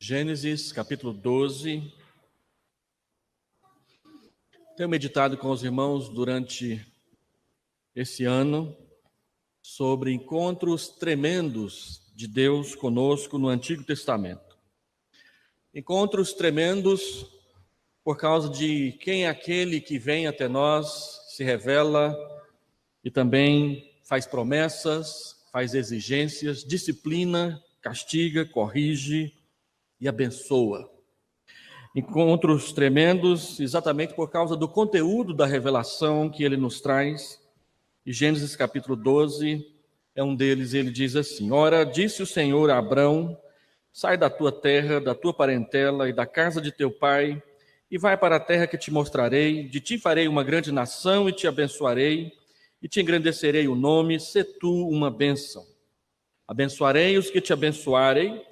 Gênesis, capítulo 12. Tenho meditado com os irmãos durante esse ano sobre encontros tremendos de Deus conosco no Antigo Testamento. Encontros tremendos por causa de quem é aquele que vem até nós, se revela e também faz promessas, faz exigências, disciplina, castiga, corrige e abençoa. Encontros tremendos exatamente por causa do conteúdo da revelação que ele nos traz. E Gênesis capítulo 12 é um deles. Ele diz assim: Ora, disse o Senhor a Abrão: sai da tua terra, da tua parentela e da casa de teu pai, e vai para a terra que te mostrarei. De ti farei uma grande nação e te abençoarei, e te engrandecerei o nome, sê tu uma bênção. Abençoarei os que te abençoarem,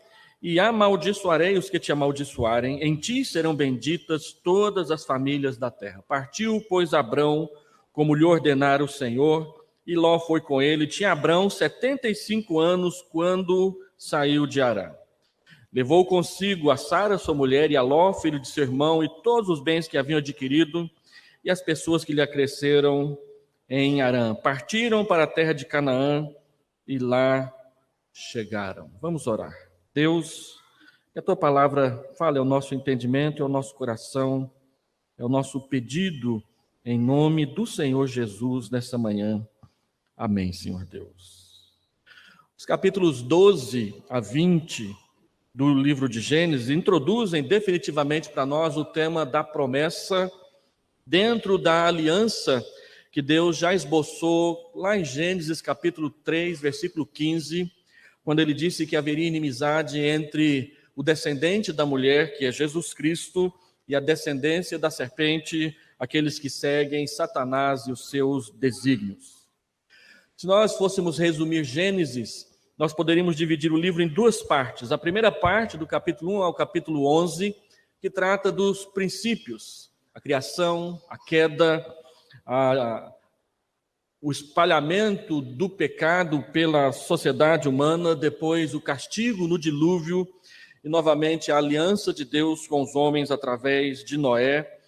e amaldiçoarei os que te amaldiçoarem. Em ti serão benditas todas as famílias da terra. Partiu, pois, Abrão, como lhe ordenara o Senhor, e Ló foi com ele. Tinha Abrão 75 anos quando saiu de Harã. Levou consigo a Sara, sua mulher, e a Ló, filho de seu irmão, e todos os bens que haviam adquirido, e as pessoas que lhe acresceram em Harã. Partiram para a terra de Canaã, e lá chegaram. Vamos orar. Deus, que a tua palavra fale ao nosso entendimento, ao nosso coração, é o nosso pedido em nome do Senhor Jesus nessa manhã. Amém, Senhor Deus. Os capítulos 12 a 20 do livro de Gênesis introduzem definitivamente para nós o tema da promessa dentro da aliança que Deus já esboçou lá em Gênesis capítulo 3, versículo 15, quando ele disse que haveria inimizade entre o descendente da mulher, que é Jesus Cristo, e a descendência da serpente, aqueles que seguem Satanás e os seus desígnios. Se nós fôssemos resumir Gênesis, nós poderíamos dividir o livro em duas partes. A primeira parte, do capítulo 1 ao capítulo 11, que trata dos princípios, a criação, a queda, o espalhamento do pecado pela sociedade humana, depois o castigo no dilúvio e novamente a aliança de Deus com os homens através de Noé,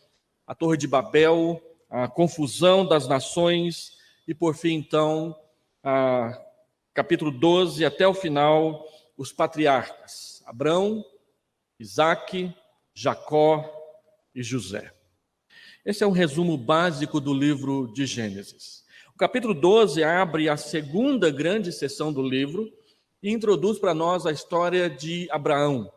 a Torre de Babel, a confusão das nações e por fim então, capítulo 12 até o final, os patriarcas, Abrão, Isaque, Jacó e José. Esse é um resumo básico do livro de Gênesis. O capítulo 12 abre a segunda grande seção do livro e introduz para nós a história de Abraão.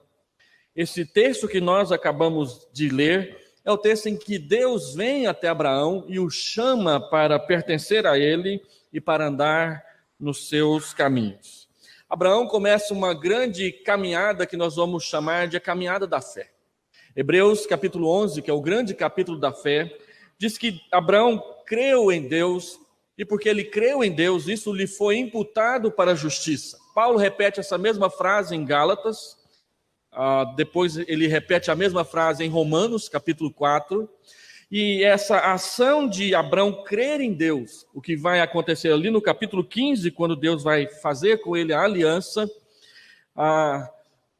Esse texto que nós acabamos de ler é o texto em que Deus vem até Abraão e o chama para pertencer a ele e para andar nos seus caminhos. Abraão começa uma grande caminhada que nós vamos chamar de a caminhada da fé. Hebreus capítulo 11, que é o grande capítulo da fé, diz que Abraão creu em Deus, e porque ele creu em Deus, isso lhe foi imputado para a justiça. Paulo repete essa mesma frase em Gálatas, depois ele repete a mesma frase em Romanos, capítulo 4, e essa ação de Abraão crer em Deus, o que vai acontecer ali no capítulo 15, quando Deus vai fazer com ele a aliança,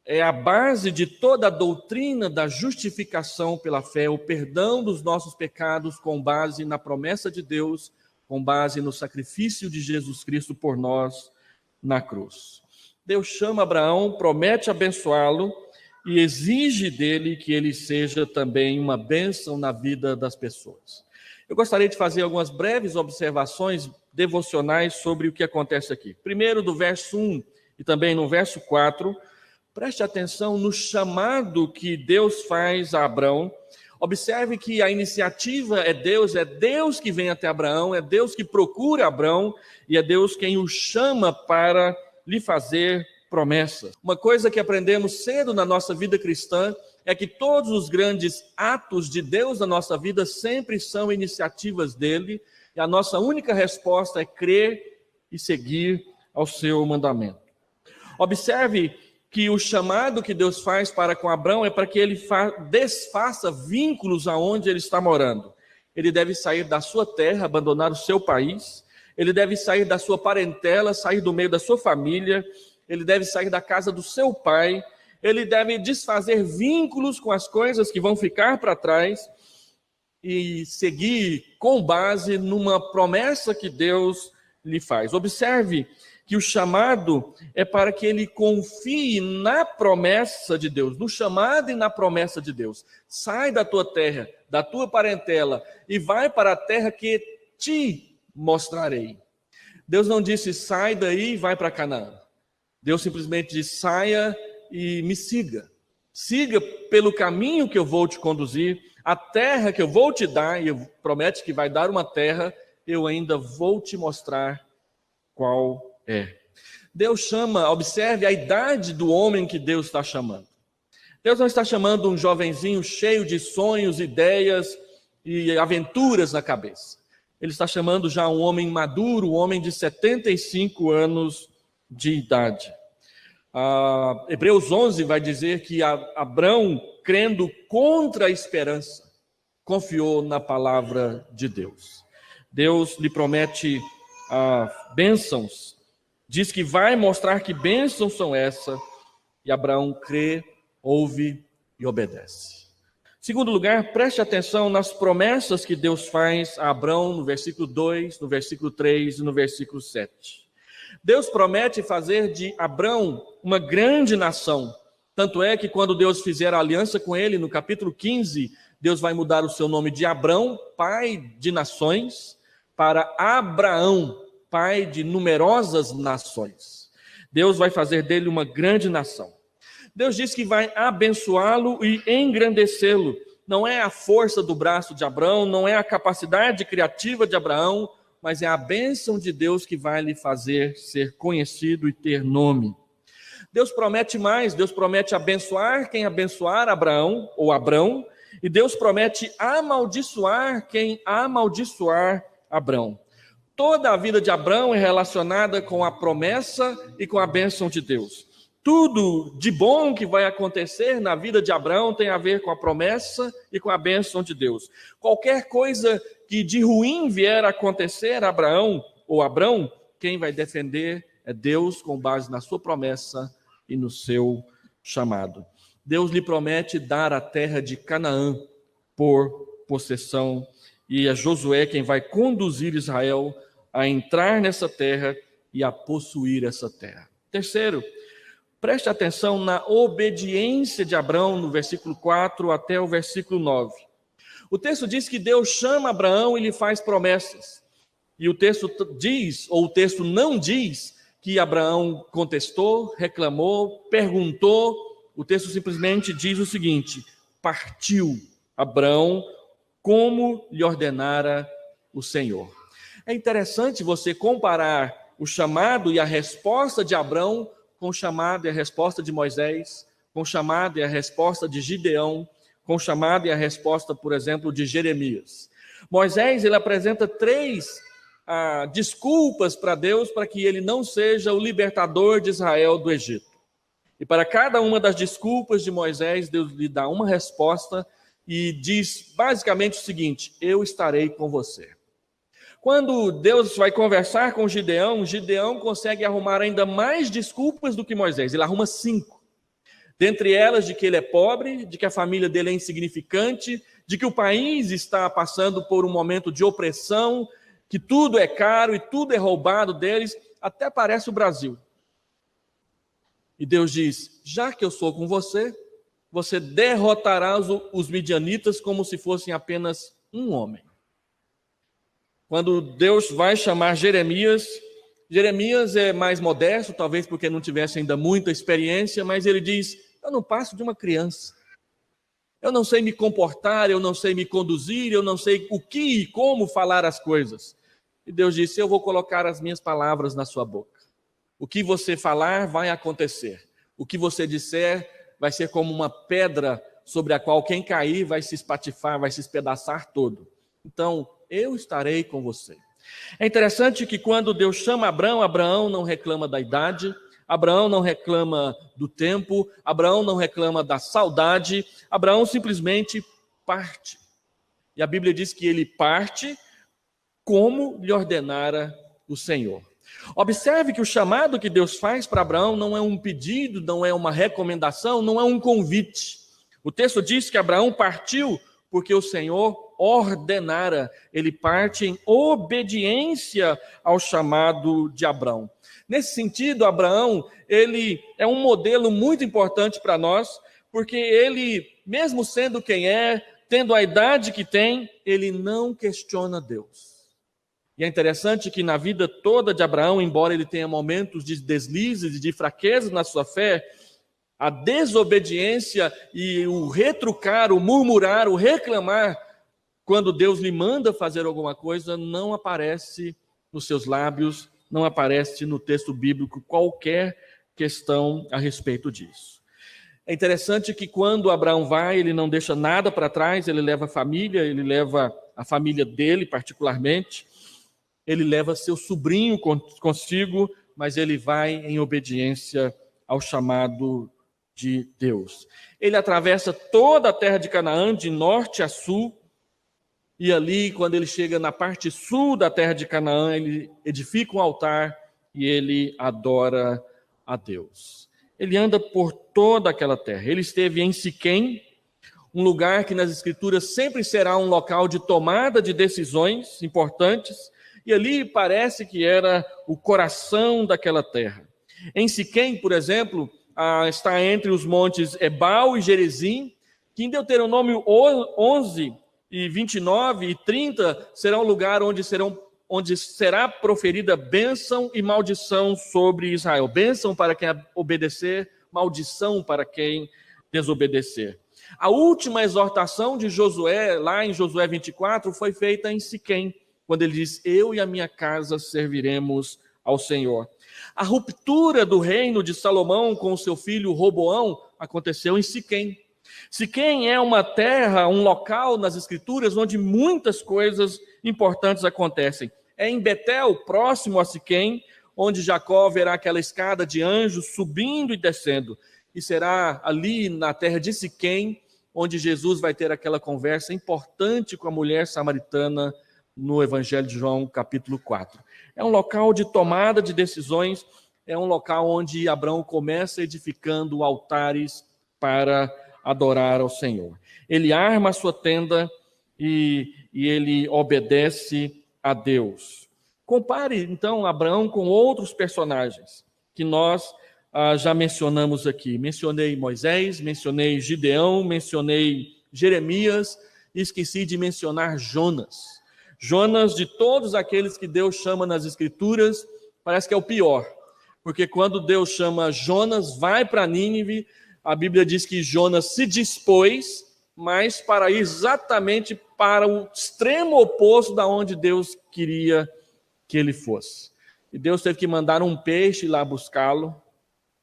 é a base de toda a doutrina da justificação pela fé, o perdão dos nossos pecados com base na promessa de Deus, com base no sacrifício de Jesus Cristo por nós na cruz. Deus chama Abraão, promete abençoá-lo e exige dele que ele seja também uma bênção na vida das pessoas. Eu gostaria de fazer algumas breves observações devocionais sobre o que acontece aqui. Primeiro, do verso 1 e também no verso 4, preste atenção no chamado que Deus faz a Abraão. Observe que a iniciativa é Deus que vem até Abraão, é Deus que procura Abraão e é Deus quem o chama para lhe fazer promessas. Uma coisa que aprendemos cedo na nossa vida cristã é que todos os grandes atos de Deus na nossa vida sempre são iniciativas dele e a nossa única resposta é crer e seguir ao seu mandamento. Observe que o chamado que Deus faz para com Abraão é para que ele desfaça vínculos aonde ele está morando. Ele deve sair da sua terra, abandonar o seu país, ele deve sair da sua parentela, sair do meio da sua família, ele deve sair da casa do seu pai, ele deve desfazer vínculos com as coisas que vão ficar para trás e seguir com base numa promessa que Deus lhe faz. Observe que o chamado é para que ele confie na promessa de Deus, no chamado e na promessa de Deus. Sai da tua terra, da tua parentela e vai para a terra que te mostrarei. Deus não disse sai daí e vai para Canaã. Deus simplesmente disse saia e me siga. Siga pelo caminho que eu vou te conduzir, a terra que eu vou te dar, e promete que vai dar uma terra, eu ainda vou te mostrar qual é. Deus chama, observe a idade do homem que Deus está chamando. Deus não está chamando um jovenzinho cheio de sonhos, ideias e aventuras na cabeça. Ele está chamando já um homem maduro, um homem de 75 anos de idade. Hebreus 11 vai dizer que Abrão, crendo contra a esperança, confiou na palavra de Deus. Deus lhe promete bênçãos, diz que vai mostrar que bênçãos são essas, e Abraão crê, ouve e obedece. Segundo lugar, preste atenção nas promessas que Deus faz a Abrão no versículo 2, no versículo 3 e no versículo 7. Deus promete fazer de Abrão uma grande nação. Tanto é que quando Deus fizer a aliança com ele, no capítulo 15, Deus vai mudar o seu nome de Abrão, pai de nações, para Abraão, pai de numerosas nações. Deus vai fazer dele uma grande nação. Deus diz que vai abençoá-lo e engrandecê-lo. Não é a força do braço de Abrão, não é a capacidade criativa de Abraão, mas é a bênção de Deus que vai lhe fazer ser conhecido e ter nome. Deus promete mais, Deus promete abençoar quem abençoar Abraão ou Abrão, e Deus promete amaldiçoar quem amaldiçoar Abrão. Toda a vida de Abrão é relacionada com a promessa e com a bênção de Deus. Tudo de bom que vai acontecer na vida de Abrão tem a ver com a promessa e com a bênção de Deus. Qualquer coisa que de ruim vier a acontecer a Abraão ou Abrão, quem vai defender é Deus com base na sua promessa e no seu chamado. Deus lhe promete dar a terra de Canaã por possessão, e é Josué quem vai conduzir Israel a entrar nessa terra e a possuir essa terra. Terceiro, preste atenção na obediência de Abrão no versículo 4 até o versículo 9. O texto diz que Deus chama Abraão e lhe faz promessas. E o texto diz, ou o texto não diz, que Abraão contestou, reclamou, perguntou. O texto simplesmente diz o seguinte: partiu Abraão como lhe ordenara o Senhor. É interessante você comparar o chamado e a resposta de Abrão com o chamado e a resposta de Moisés, com o chamado e a resposta de Gideão, com o chamado e a resposta, por exemplo, de Jeremias. Moisés, ele apresenta 3 desculpas para Deus para que ele não seja o libertador de Israel do Egito. E para cada uma das desculpas de Moisés, Deus lhe dá uma resposta e diz basicamente o seguinte: eu estarei com você. Quando Deus vai conversar com Gideão, Gideão consegue arrumar ainda mais desculpas do que Moisés. Ele arruma 5. Dentre elas, de que ele é pobre, de que a família dele é insignificante, de que o país está passando por um momento de opressão, que tudo é caro e tudo é roubado deles, até parece o Brasil. E Deus diz: já que eu sou com você, você derrotará os midianitas como se fossem apenas um homem. Quando Deus vai chamar Jeremias, Jeremias é mais modesto, talvez porque não tivesse ainda muita experiência, mas ele diz: eu não passo de uma criança. Eu não sei me comportar, eu não sei me conduzir, eu não sei o que e como falar as coisas. E Deus disse: eu vou colocar as minhas palavras na sua boca. O que você falar vai acontecer. O que você disser vai ser como uma pedra sobre a qual quem cair vai se espatifar, vai se espedaçar todo. Então, eu estarei com você. É interessante que quando Deus chama Abraão, Abraão não reclama da idade, Abraão não reclama do tempo, Abraão não reclama da saudade, Abraão simplesmente parte. E a Bíblia diz que ele parte como lhe ordenara o Senhor. Observe que o chamado que Deus faz para Abraão não é um pedido, não é uma recomendação, não é um convite. O texto diz que Abraão partiu porque o Senhor ordenara. Ele parte em obediência ao chamado de Abraão. Nesse sentido, Abraão, ele é um modelo muito importante para nós, porque ele, mesmo sendo quem é, tendo a idade que tem, ele não questiona Deus. E é interessante que na vida toda de Abraão, embora ele tenha momentos de deslizes e de fraqueza na sua fé, a desobediência e o retrucar, o murmurar, o reclamar, quando Deus lhe manda fazer alguma coisa, não aparece nos seus lábios, não aparece no texto bíblico qualquer questão a respeito disso. É interessante que quando Abraão vai, ele não deixa nada para trás, ele leva a família, ele leva a família dele particularmente, ele leva seu sobrinho consigo, mas ele vai em obediência ao chamado de Deus. Ele atravessa toda a terra de Canaã, de norte a sul, e ali, quando ele chega na parte sul da terra de Canaã, ele edifica um altar e ele adora a Deus. Ele anda por toda aquela terra. Ele esteve em Siquém, um lugar que nas Escrituras sempre será um local de tomada de decisões importantes, e ali parece que era o coração daquela terra. Em Siquém, por exemplo, está entre os montes Ebal e Gerizim, que em Deuteronômio 11, e 29 e 30 será um lugar onde será proferida bênção e maldição sobre Israel. Bênção para quem obedecer, maldição para quem desobedecer. A última exortação de Josué, lá em Josué 24, foi feita em Siquém, quando ele diz: eu e a minha casa serviremos ao Senhor. A ruptura do reino de Salomão com o seu filho Roboão aconteceu em Siquém. Siquém é uma terra, um local nas Escrituras onde muitas coisas importantes acontecem. É em Betel, próximo a Siquém, onde Jacó verá aquela escada de anjos subindo e descendo. E será ali na terra de Siquém, onde Jesus vai ter aquela conversa importante com a mulher samaritana no Evangelho de João, capítulo 4. É um local de tomada de decisões, é um local onde Abraão começa edificando altares para adorar ao Senhor. Ele arma a sua tenda e ele obedece a Deus. Compare, então, Abraão com outros personagens que nós já mencionamos aqui. Mencionei Moisés, mencionei Gideão, mencionei Jeremias e esqueci de mencionar Jonas. Jonas, de todos aqueles que Deus chama nas Escrituras, parece que é o pior. Porque quando Deus chama Jonas, vai para Nínive, a Bíblia diz que Jonas se dispôs, mas para ir exatamente para o extremo oposto da onde Deus queria que ele fosse. E Deus teve que mandar um peixe lá buscá-lo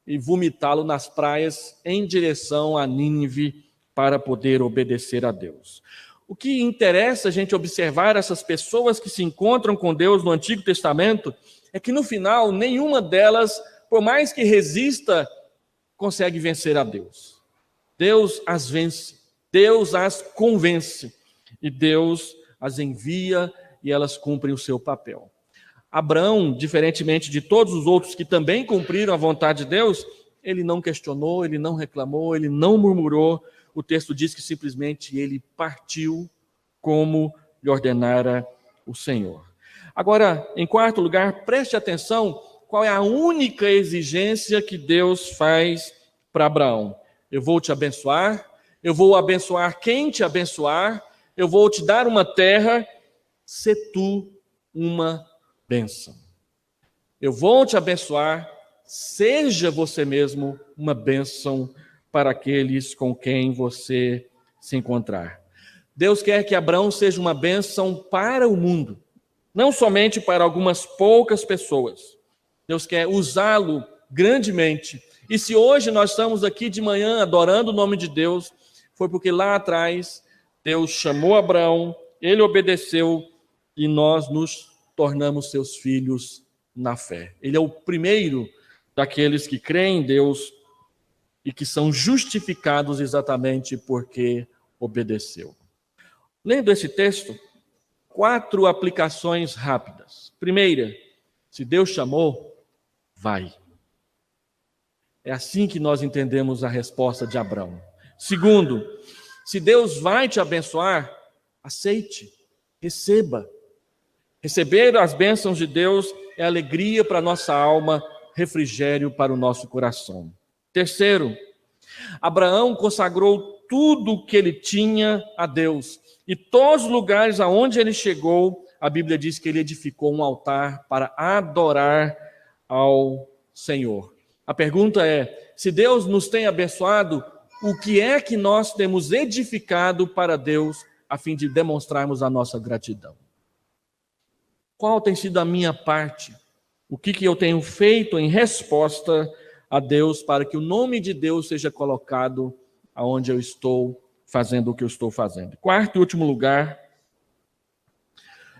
e vomitá-lo nas praias em direção a Nínive para poder obedecer a Deus. O que interessa a gente observar essas pessoas que se encontram com Deus no Antigo Testamento é que no final nenhuma delas, por mais que resista, consegue vencer a Deus. Deus as vence, Deus as convence e Deus as envia e elas cumprem o seu papel. Abraão, diferentemente de todos os outros que também cumpriram a vontade de Deus, ele não questionou, ele não reclamou, ele não murmurou. O texto diz que simplesmente ele partiu como lhe ordenara o Senhor. Agora, em quarto lugar, preste atenção qual é a única exigência que Deus faz para Abraão. Eu vou te abençoar, eu vou abençoar quem te abençoar, eu vou te dar uma terra, sê tu uma bênção. Eu vou te abençoar, seja você mesmo uma bênção para aqueles com quem você se encontrar. Deus quer que Abraão seja uma bênção para o mundo, não somente para algumas poucas pessoas. Deus quer usá-lo grandemente. E se hoje nós estamos aqui de manhã adorando o nome de Deus, foi porque lá atrás Deus chamou Abraão, ele obedeceu e nós nos tornamos seus filhos na fé. Ele é o primeiro daqueles que creem em Deus e que são justificados exatamente porque obedeceu. Lendo esse texto, 4 aplicações rápidas. Primeira, Se Deus chamou, vai. É assim que nós entendemos a resposta de Abraão. Segundo, se Deus vai te abençoar, aceite, receba. Receber as bênçãos de Deus é alegria para a nossa alma, refrigério para o nosso coração. Terceiro, Abraão consagrou tudo o que ele tinha a Deus. E todos os lugares aonde ele chegou, a Bíblia diz que ele edificou um altar para adorar ao Senhor. A pergunta é, se Deus nos tem abençoado, o que é que nós temos edificado para Deus a fim de demonstrarmos a nossa gratidão? Qual tem sido a minha parte? O que eu tenho feito em resposta a Deus para que o nome de Deus seja colocado aonde eu estou fazendo o que eu estou fazendo? Quarto e último lugar,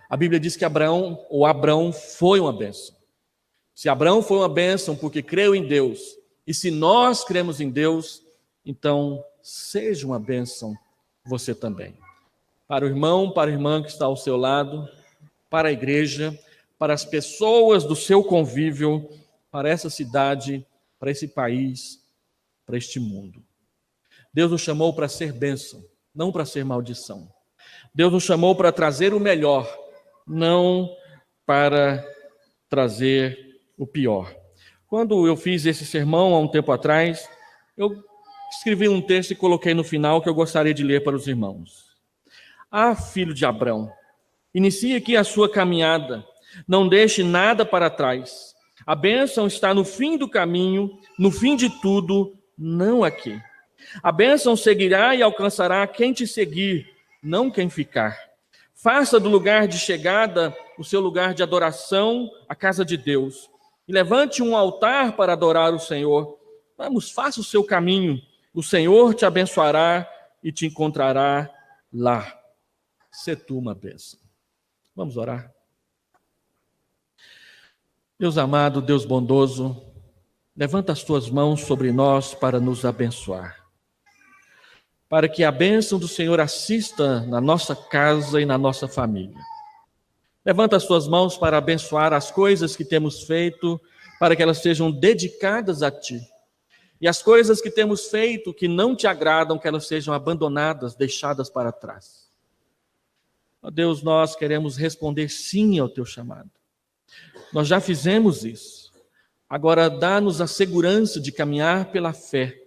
a Bíblia diz que Abraão foi uma bênção. Se Abraão foi uma bênção porque creu em Deus, e se nós cremos em Deus, então seja uma bênção você também. Para o irmão, para a irmã que está ao seu lado, para a igreja, para as pessoas do seu convívio, para essa cidade, para esse país, para este mundo. Deus nos chamou para ser bênção, não para ser maldição. Deus nos chamou para trazer o melhor, não para trazer o pior. Quando eu fiz esse sermão há um tempo atrás, eu escrevi um texto e coloquei no final que eu gostaria de ler para os irmãos. Ah, filho de Abrão, inicie aqui a sua caminhada, não deixe nada para trás. A bênção está no fim do caminho, no fim de tudo, não aqui. A bênção seguirá e alcançará quem te seguir, não quem ficar. Faça do lugar de chegada o seu lugar de adoração, a casa de Deus. E levante um altar para adorar o Senhor. Vamos, faça o seu caminho. O Senhor te abençoará e te encontrará lá. Sê tu uma bênção. Vamos orar. Deus amado, Deus bondoso, levanta as tuas mãos sobre nós para nos abençoar. Para que a bênção do Senhor assista na nossa casa e na nossa família. Levanta as tuas mãos para abençoar as coisas que temos feito, para que elas sejam dedicadas a Ti. E as coisas que temos feito que não Te agradam, que elas sejam abandonadas, deixadas para trás. Ó Deus, nós queremos responder sim ao Teu chamado. Nós já fizemos isso. Agora dá-nos a segurança de caminhar pela fé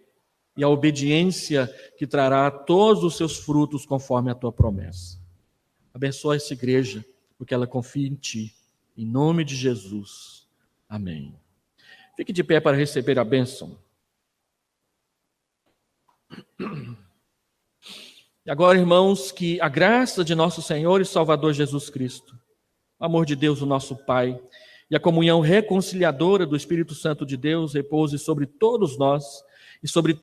e a obediência que trará todos os seus frutos conforme a Tua promessa. Abençoa essa igreja, porque ela confia em Ti. Em nome de Jesus. Amém. Fique de pé para receber a bênção. E agora, irmãos, que a graça de nosso Senhor e Salvador Jesus Cristo, o amor de Deus, o nosso Pai, e a comunhão reconciliadora do Espírito Santo de Deus repouse sobre todos nós e sobre